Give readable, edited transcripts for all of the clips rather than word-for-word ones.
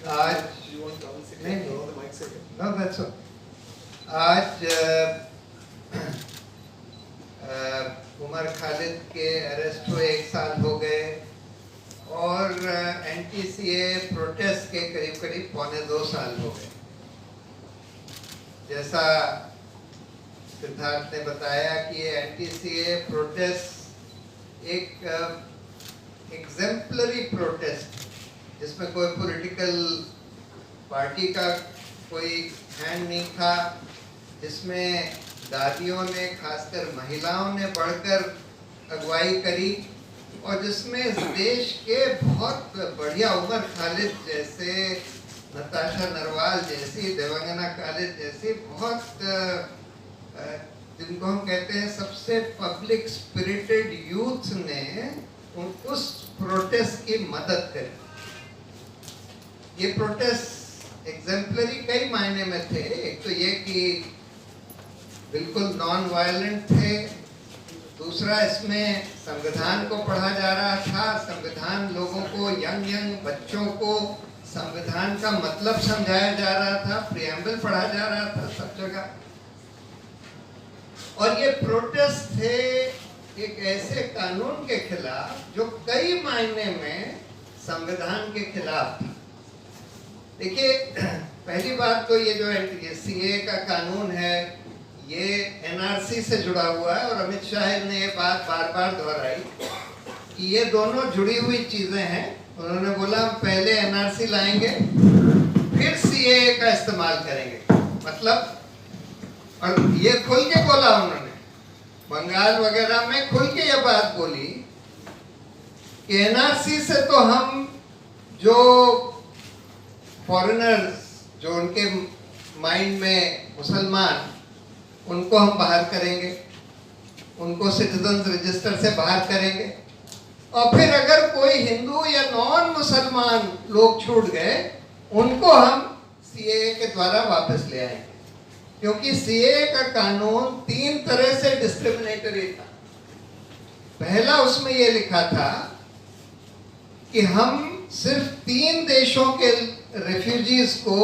आज आज उमर खालिद के अरेस्ट हुए 1 साल हो गए और एनटीसीए प्रोटेस्ट के करीब करीब 1.25 साल हो गए। जैसा सिद्धार्थ ने बताया कि ये एनटीसीए प्रोटेस्ट एक एग्जेम्पलरी प्रोटेस्ट, जिसमें कोई पॉलिटिकल पार्टी का कोई हैंड नहीं था, जिसमें दादियों ने, खासकर महिलाओं ने बढ़कर अगुवाई करी और जिसमें इस देश के बहुत बढ़िया उमर खालिद जैसे, नताशा नरवाल जैसी, देवांगना खालिद जैसी बहुत जिनको हम कहते हैं सबसे पब्लिक स्पिरिटेड यूथ ने उस प्रोटेस्ट की मदद करी। ये प्रोटेस्ट एग्जेम्पलरी कई मायने में थे। एक तो ये कि बिल्कुल नॉन वायलेंट थे, दूसरा इसमें संविधान को पढ़ा जा रहा था, संविधान लोगों को, यंग बच्चों को संविधान का मतलब समझाया जा रहा था, प्रियम्बल पढ़ा जा रहा था सब जगह। और ये प्रोटेस्ट थे एक ऐसे कानून के खिलाफ जो कई मायने में संविधान के खिलाफ था। देखिए, पहली बात तो ये जो सीए का कानून है ये एनआरसी से जुड़ा हुआ है और अमित शाह ने ये बात बार बार दोहराई कि ये दोनों जुड़ी हुई चीजें हैं। उन्होंने बोला हम पहले एनआरसी लाएंगे फिर सीए का इस्तेमाल करेंगे, मतलब, और ये खुल के बोला उन्होंने, बंगाल वगैरह में खुल के ये बात बोली कि एनआरसी से तो हम जो फॉरेनर्स, जो उनके माइंड में मुसलमान, उनको हम बाहर करेंगे, उनको सिटीजन रजिस्टर से बाहर करेंगे, और फिर अगर कोई हिंदू या नॉन मुसलमान लोग छूट गए उनको हम सीएए के द्वारा वापस ले आएंगे। क्योंकि सीएए का कानून 3 तरह से डिस्क्रिमिनेटरी था। पहला, उसमें यह लिखा था कि हम सिर्फ 3 देशों के रेफ्यूजीज को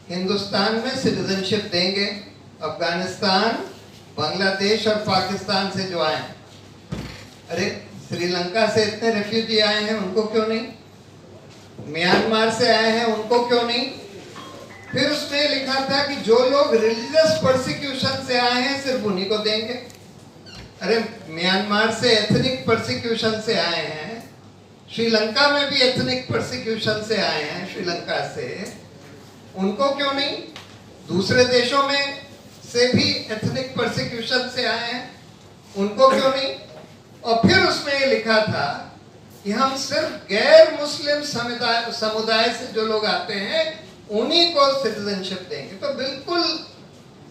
हिंदुस्तान में सिटीजनशिप देंगे, अफगानिस्तान, बांग्लादेश और पाकिस्तान से जो आए। अरे, श्रीलंका से इतने रेफ्यूजी आए हैं, उनको क्यों नहीं? म्यांमार से आए हैं, उनको क्यों नहीं? फिर उसमें लिखा था कि जो लोग रिलीजियस परसिक्यूशन से आए हैं सिर्फ उन्हीं को देंगे। अरे, म्यांमार से एथनिक परसिक्यूशन से आए हैं, श्रीलंका में भी एथनिक परसिक्यूशन से आए हैं, श्रीलंका से, उनको क्यों नहीं? दूसरे देशों में से भी एथनिक परसिक्यूशन से आए हैं, उनको क्यों नहीं? और फिर उसमें ये लिखा था कि हम सिर्फ गैर मुस्लिम समुदाय से जो लोग आते हैं उन्हीं को सिटीजनशिप देंगे। तो बिल्कुल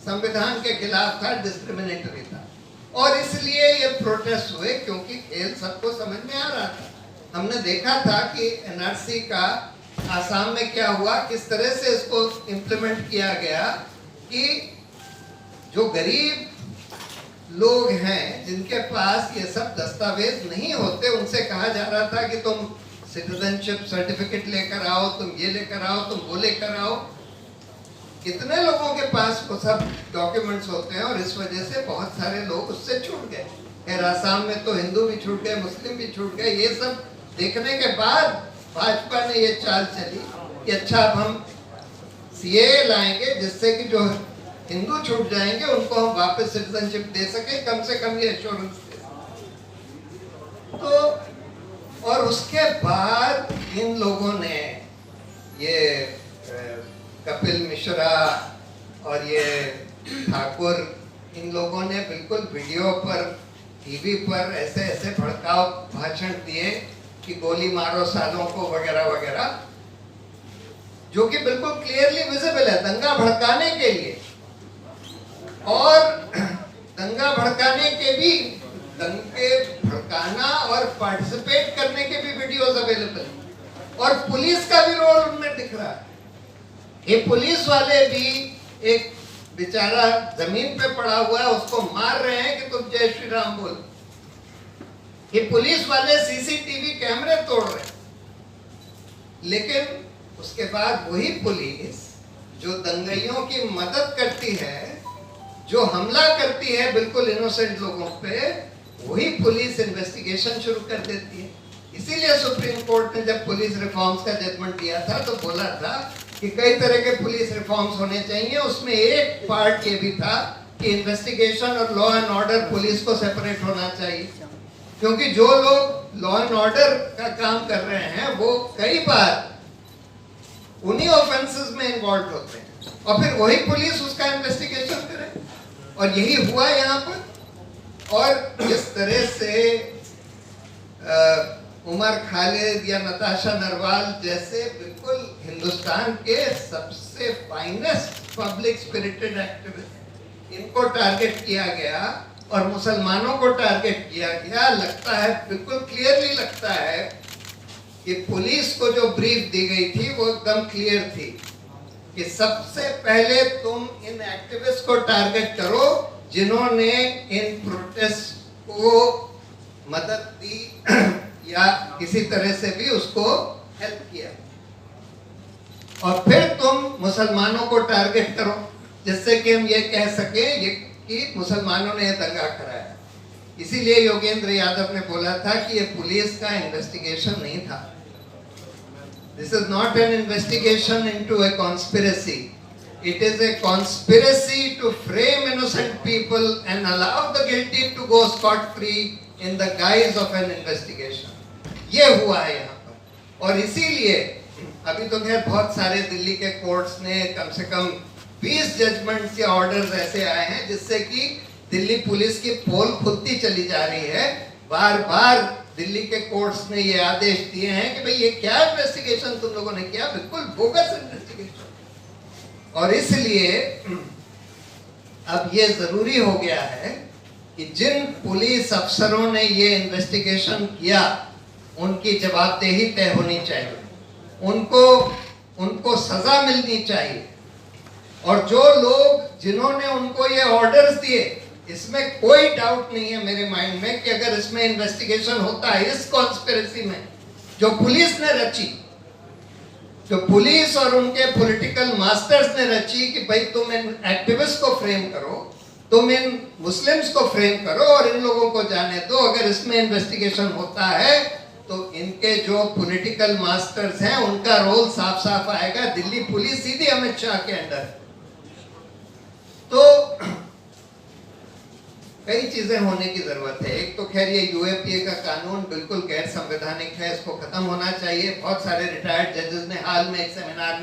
संविधान के खिलाफ था, डिस्क्रिमिनेटरी था। और इसलिए ये प्रोटेस्ट हुए क्योंकि खेल सबको समझ में आ रहा था। हमने देखा था कि एनआरसी का आसाम में क्या हुआ, किस तरह से इसको इम्प्लीमेंट किया गया कि जो गरीब लोग हैं जिनके पास ये सब दस्तावेज नहीं होते, उनसे कहा जा रहा था कि तुम सिटीजनशिप सर्टिफिकेट लेकर आओ, तुम ये लेकर आओ, तुम वो लेकर आओ। कितने लोगों के पास वो सब डॉक्यूमेंट्स होते हैं और इस वजह से बहुत सारे लोग उससे छूट गए। खैर, आसाम में तो हिंदू भी छूट गए, मुस्लिम भी छूट गए। ये सब देखने के बाद भाजपा ने ये चाल चली कि अच्छा, अब हम सीए लाएंगे जिससे कि जो हिंदू छूट जाएंगे उनको हम वापस सिटीजनशिप दे सके, कम से कम ये एश्योरेंस दे। तो और उसके बाद इन लोगों ने, ये कपिल मिश्रा और ये ठाकुर, इन लोगों ने बिल्कुल वीडियो पर, टीवी पर ऐसे ऐसे भड़काऊ भाषण दिए कि गोली मारो सालों को वगैरह वगैरह, जो कि बिल्कुल क्लियरली विजिबल है, दंगा भड़काने के लिए। और दंगा भड़काने के भी, दंगे भड़काना और पार्टिसिपेट करने के भी वीडियोस अवेलेबल हैं। और पुलिस का भी रोल उनमें दिख रहा है। ये पुलिस वाले भी, एक बेचारा जमीन पे पड़ा हुआ है, उसको मार रहे हैं कि तुम जय श्री राम बोल। ये पुलिस वाले सीसीटीवी कैमरे तोड़ रहे हैं। लेकिन उसके बाद वही पुलिस जो दंगाइयों की मदद करती है, जो हमला करती है बिल्कुल इनोसेंट लोगों पे, वही पुलिस इन्वेस्टिगेशन शुरू कर देती है। इसीलिए सुप्रीम कोर्ट ने जब पुलिस रिफॉर्म्स का जजमेंट दिया था तो बोला था कि कई तरह के पुलिस रिफॉर्म्स होने चाहिए। उसमें एक पार्ट ये भी था कि इन्वेस्टिगेशन और लॉ एंड ऑर्डर पुलिस को सेपरेट होना चाहिए, क्योंकि जो लोग लॉ एंड ऑर्डर का काम कर रहे हैं वो कई बार उन्हीं ऑफेंसेस में इन्वॉल्व होते हैं और फिर वही पुलिस उसका इन्वेस्टिगेशन करे, और यही हुआ यहाँ पर। और जिस तरह से उमर खालिद या नताशा नरवाल जैसे बिल्कुल हिंदुस्तान के सबसे फाइनेस्ट पब्लिक स्पिरिटेड एक्टिविस्ट, इनको टारगेट किया गया और मुसलमानों को टारगेट किया गया, लगता है बिल्कुल क्लियरली लगता है कि पुलिस को जो ब्रीफ दी गई थी वो एकदम क्लियर थी कि सबसे पहले तुम इन एक्टिविस्ट को टारगेट करो जिन्होंने इन प्रोटेस्ट को मदद दी या किसी तरह से भी उसको हेल्प किया, और फिर तुम मुसलमानों को टारगेट करो जिससे कि हम ये कह सके ये कि मुसलमानों ने दंगा कराया। इसीलिए योगेंद्र यादव ने बोला था कि ये पुलिस का इन्वेस्टिगेशन नहीं था। This is not an investigation into a conspiracy. It is a conspiracy to frame innocent people and allow the guilty to go scot-free in the guise of an investigation. ये हुआ है यहाँ पर, और इसीलिए अभी तो खैर बहुत सारे दिल्ली के कोर्ट्स ने कम से कम 20 जजमेंट्स या ऑर्डर्स ऐसे आए हैं जिससे कि दिल्ली पुलिस की पोल खुलती चली जा रही है। बार बार दिल्ली के कोर्ट्स ने ये आदेश दिए हैं कि भाई ये क्या इन्वेस्टिगेशन तुम लोगों ने किया, बिल्कुल बोगस इन्वेस्टिगेशन। और इसलिए अब ये जरूरी हो गया है कि जिन पुलिस अफसरों ने ये इन्वेस्टिगेशन किया उनकी जवाबदेही तय होनी चाहिए, उनको सजा मिलनी चाहिए, और जो लोग जिन्होंने उनको ये ऑर्डर्स दिए, इसमें कोई डाउट नहीं है मेरे माइंड में कि अगर इसमें इन्वेस्टिगेशन होता है इस कॉन्स्पिरेसी में जो पुलिस ने रची, जो पुलिस और उनके पॉलिटिकल मास्टर्स ने रची कि भाई तुम इन एक्टिविस्ट को फ्रेम करो, तुम इन मुस्लिम्स को फ्रेम करो और इन लोगों को जाने दो, अगर इसमें इन्वेस्टिगेशन होता है तो इनके जो पॉलिटिकल मास्टर्स हैं उनका रोल साफ साफ आएगा। दिल्ली पुलिस सीधी अमित शाह के अंडर। तो कई चीजें होने की जरूरत है। एक तो खैर ये यूएपीए का कानून बिल्कुल गैर संवैधानिक है, इसको खत्म होना चाहिए। बहुत सारे रिटायर्ड जजेस ने हाल में एक सेमिनार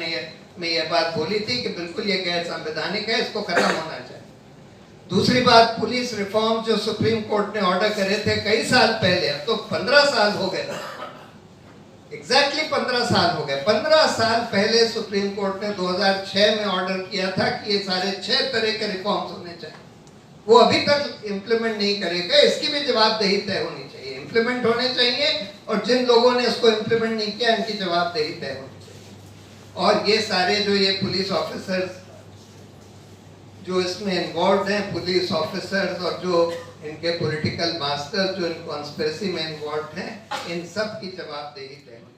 में ये बात बोली थी कि बिल्कुल ये गैर संवैधानिक है, इसको खत्म होना चाहिए। दूसरी बात, पुलिस रिफॉर्म जो सुप्रीम कोर्ट ने ऑर्डर करे थे कई साल पहले, अब तो 15 साल हो गए, एग्जैक्टली 15 साल हो गए। 15 साल पहले सुप्रीम कोर्ट ने 2006 में ऑर्डर किया था कि ये सारे 6 तरह के रिफॉर्म्स होने चाहिए, वो अभी तक इम्प्लीमेंट नहीं करेगा। इसकी भी जवाबदेही तय होनी चाहिए, इम्प्लीमेंट होने चाहिए, और जिन लोगों ने इसको इम्प्लीमेंट नहीं किया इनकी जवाबदेही तय होनी चाहिए। और ये सारे जो ये पुलिस ऑफिसर्स जो इसमें इन्वॉल्व हैं, पुलिस ऑफिसर्स और जो इनके पॉलिटिकल मास्टर्स जो इन कॉन्स्पिरेसी में इन्वॉल्व हैं, इन सब की जवाबदेही तय होनी चाहिए।